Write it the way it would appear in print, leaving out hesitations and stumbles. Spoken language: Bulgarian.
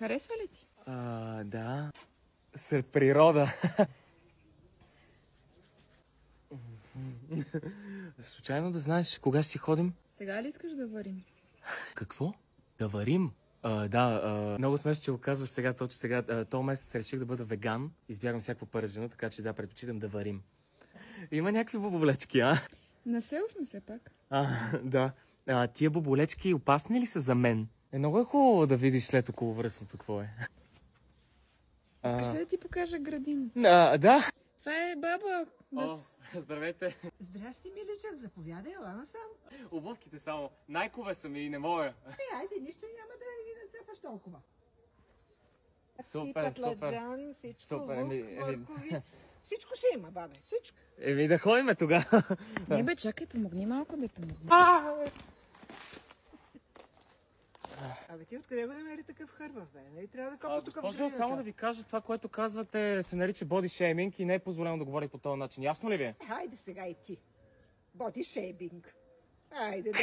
Харесва ли ти? Да. Сред природа. Случайно да знаеш кога ще си ходим? Сега ли искаш да варим? Какво? Да варим? Много смешно, че го казваш сега, точно сега. Този месец реших да бъда веган. Избягам всякакво пържено, така че да, предпочитам да варим. Има някакви бобовлечки, а? На село сме все пак. Да. Тия боболечки опасни ли са за мен? Много е хубаво да видиш след околовръстното какво е. Искаш ли да ти покажа градина? Да. Това е баба. Здравейте. Здрасти, миличък, заповядай, ела насам. Обувките само. Найкове са ми и не мога. Айде, нищо няма да ги нацепаш толкова. Супер, патладжан, всичко, супер, лук, моркови. Всичко ще има, бабе, всичко. Да ходиме тогава. Не бе, чакай, помогни малко да помогни. Абе, ти откъде го намери такъв хърбав, бе? Нали трябва да копа тук в Госпожо, градината? само да ви кажа, това, което казвате, се нарича body shaming и не е позволено да говори по този начин. Ясно ли ви е? Хайде сега и ти. Боди шейбинг. Айде, да.